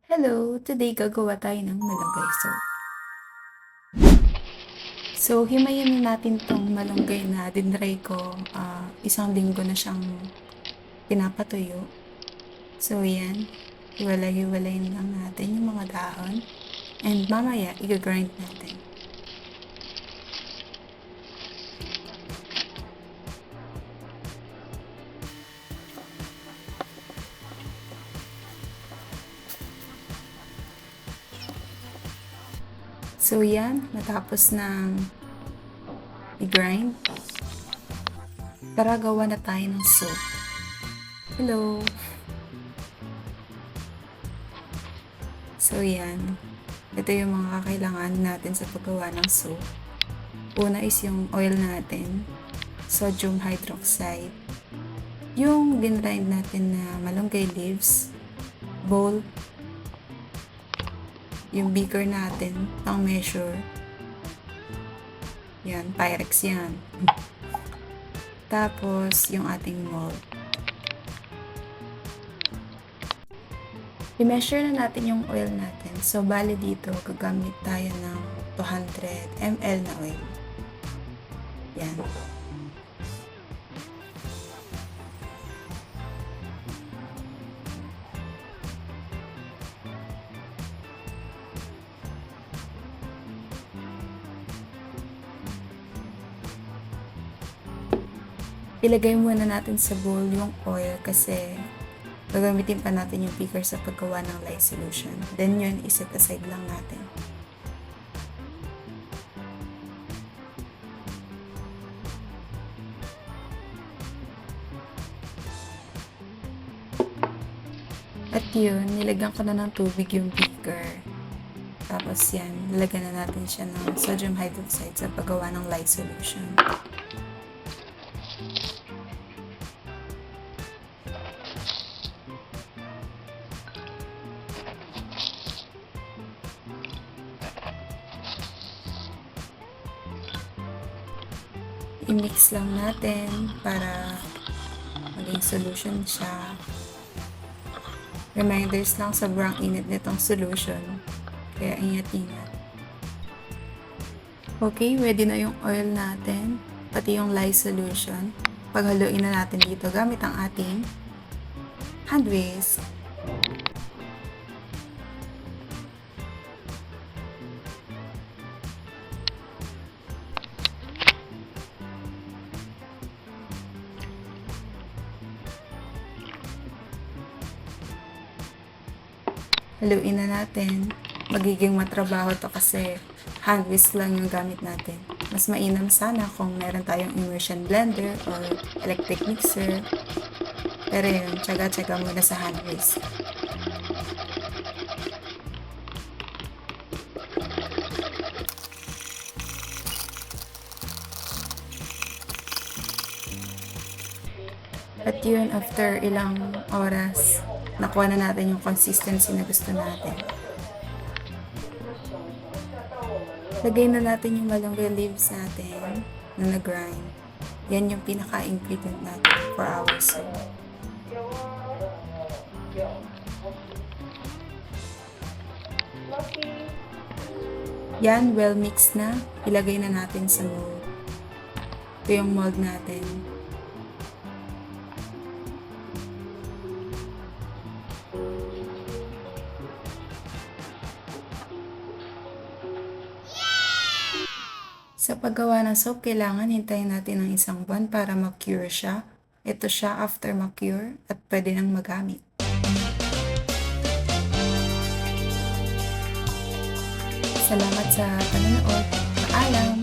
Hello! Today gagawa tayo ng malunggay soup. So, himayin na natin tong malunggay na dinray ko. Isang linggo na siyang pinapatuyo. So, yan. Hiwalay-hiwalayin lang natin yung mga dahon. And mamaya, i-grind natin. So, yan. Matapos ng i-grind, tara gawa na tayo ng soup. Hello! So, yan. Ito yung mga kakailangan natin sa paggawa ng soup. Una is yung oil natin, sodium hydroxide, yung dinrind natin na malunggay leaves, bowl, yung beaker natin, pang measure. Yan, Pyrex yan. Tapos, yung ating mold. I-measure na natin yung oil natin. So, bali dito, gagamit tayo ng 200 ml na oil. Yan. Ilagay muna natin sa bowl yung oil kasi gagamitin pa natin yung beaker sa paggawa ng lye solution. Then yun, iset aside lang natin. At yun, nilagyan ko na ng tubig yung beaker. Tapos yan, nilagyan na natin siya ng sodium hydroxide sa paggawa ng lye solution. I-mix lang natin para maging solution siya. Reminders lang, sobrang init nitong solution. Kaya ingat-ingat. Okay, ready na yung oil natin. Pati yung lye solution. Paghaluin na natin dito gamit ang ating hand whisk. Haluin na natin. Magiging matrabaho to kasi hand whisk lang yung gamit natin. Mas mainam sana kung meron tayong immersion blender or electric mixer. Pero yun, tsaga-tsaga muna sa hand whisk. At yun, after ilang oras, nakuha na natin yung consistency na gusto natin. Lagay na natin yung malunggay leaves natin na nag-grind. Yan yung pinaka-ingredient natin for our soup. Yan, well mixed na. Ilagay na natin sa mold. Ito yung mold natin. Sa paggawa ng soap, kailangan hintayin natin ng 1 buwan para ma-cure siya. Ito siya after ma-cure at pwede nang magamit. Salamat sa panonood. Paalam!